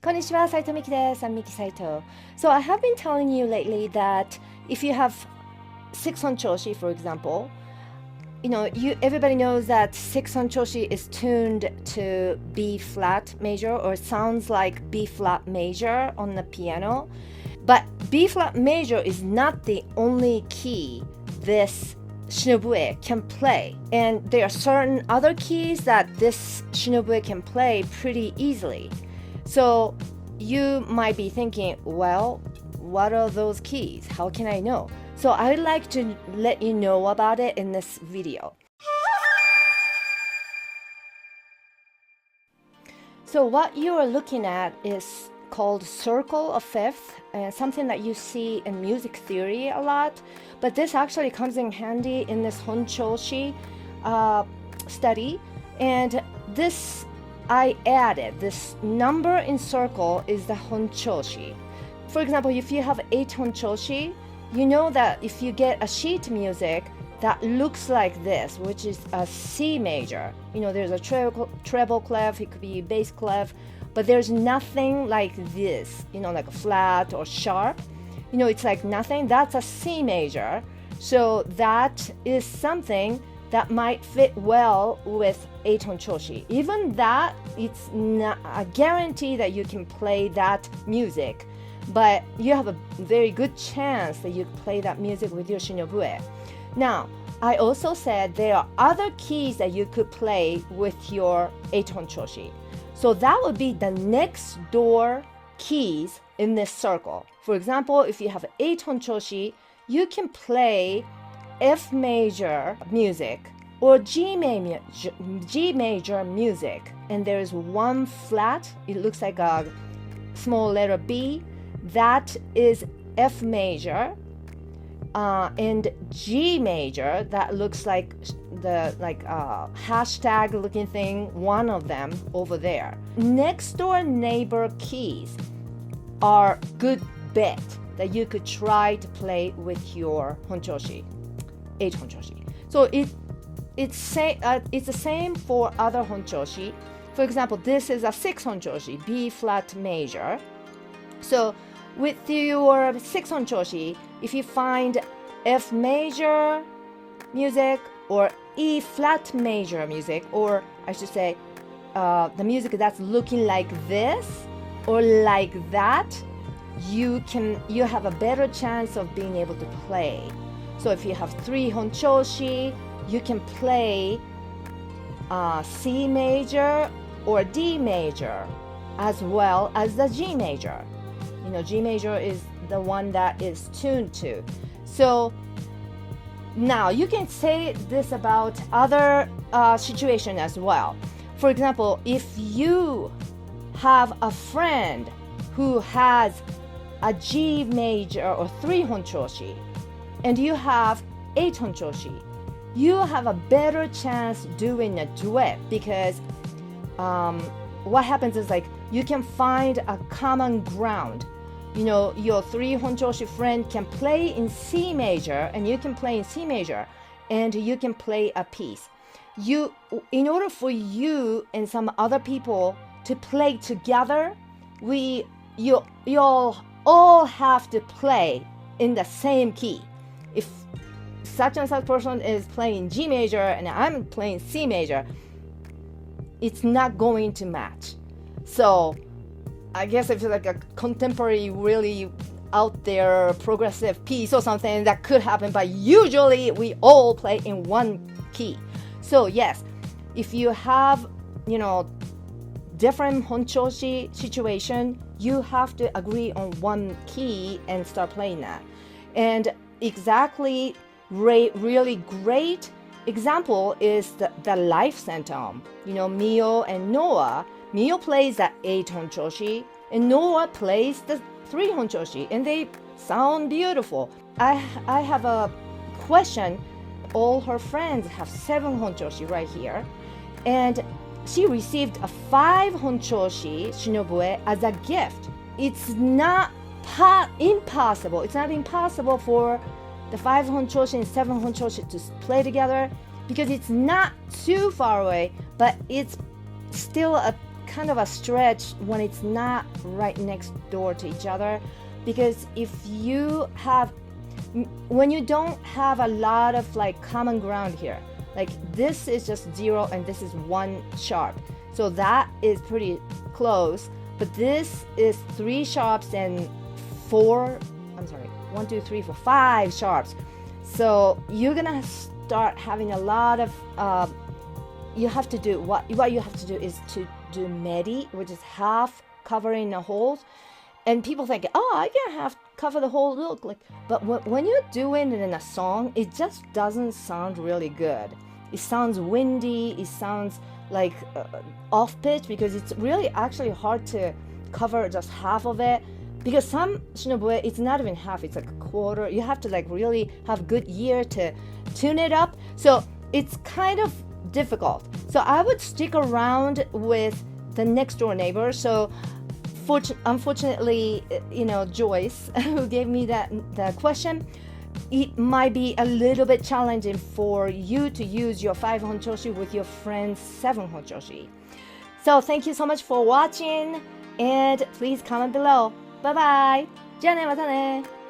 Konnichiwa, Saito Miki desu. I'm Miki Saito. So I have been telling you lately that if you have 6 Hon Choshi, for example, everybody knows that 6 Hon Choshi is tuned to B flat major, or sounds like B flat major on the piano. But B flat major is not the only key this Shinobue can play. And there are certain other keys that this Shinobue can play pretty easily. So you might be thinking, well, what are those keys? How can I know? So I'd like to let you know about it in this video. So what you are looking at is called circle of fifth, and something that you see in music theory a lot. But this actually comes in handy in this Hon Choshi study. And this I added, this number in circle is the Hon Choshi. For example, if you have 8 Hon Choshi, you know that if you get a sheet music that looks like this, which is a C major, there's a treble clef, it could be bass clef, but there's nothing like this, like a flat or sharp. It's like nothing. That's a C major. So that is something that might fit well with 8 Hon Choshi. Even that, it's not a guarantee that you can play that music, but you have a very good chance that you play that music with your Shinobue. Now, I also said there are other keys that you could play with your 8 Hon Choshi. So that would be the next door keys in this circle. For example, if you have 8 Hon Choshi, you can play F major music or G major music, and there is one flat, it looks like a small letter B, that is F major, and G major, that looks like the hashtag looking thing, one of them over there. Next door neighbor keys are good bet that you could try to play with your Hon Choshi, 8 Hon Choshi. So it's the same for other Hon Choshi. For example, this is a 6 Hon Choshi, B flat major. So with your 6 Hon Choshi, if you find F major music or E flat major music, or I should say the music that's looking like this or like that, you have a better chance of being able to play. So if you have 3 Hon Choshi, you can play C major or D major as well as the G major. G major is the one that is tuned to. So now you can say this about other situation as well. For example, if you have a friend who has a G major or 3 Hon Choshi, and you have 8 Hon Choshi, you have a better chance doing a duet, because what happens is you can find a common ground. Your 3 Hon Choshi friend can play in C major and you can play in C major, and you can play a piece. In order for you and some other people to play together, you all have to play in the same key. If such and such person is playing G major and I'm playing C major, it's not going to match. So I guess if it's like a contemporary, really out there progressive piece or something, that could happen, but usually we all play in one key. So yes, if you have different Hon Choshi situation, you have to agree on one key and start playing that. And exactly really great example is the Life Centum. Mio and Noah. Mio plays the 8 Hon Choshi and Noah plays the 3 Hon Choshi, and they sound beautiful. I have a question. All her friends have 7 Hon Choshi right here, and she received a 5 Hon Choshi Shinobue as a gift. It's not impossible. It's not impossible for the 5 Hon Choshi and 7 Hon Choshi to play together, because it's not too far away, but it's still a kind of a stretch when it's not right next door to each other, because when you don't have a lot of like common ground here, like this is just 0 and this is 1 sharp, so that is pretty close. But this is 3 sharps and 4, I'm sorry, 1, 2, 3, 4, 5 sharps. So you're gonna start having a lot of you have to do what you have to do is to do Meri, which is half covering the holes. And people think, oh, I can cover the whole look, like, but when you're doing it in a song, it just doesn't sound really good. It sounds windy. It sounds like off pitch, because it's really actually hard to cover just half of it. Because some Shinobue, it's not even half, it's like a quarter. You have to like really have good ear to tune it up. So it's kind of difficult. So I would stick around with the next door neighbor. So unfortunately, Joyce, who gave me that question, it might be a little bit challenging for you to use your 5 Hon Choshi with your friend's 7 Hon Choshi. So thank you so much for watching, and please comment below. Bye bye. じゃあね、またね。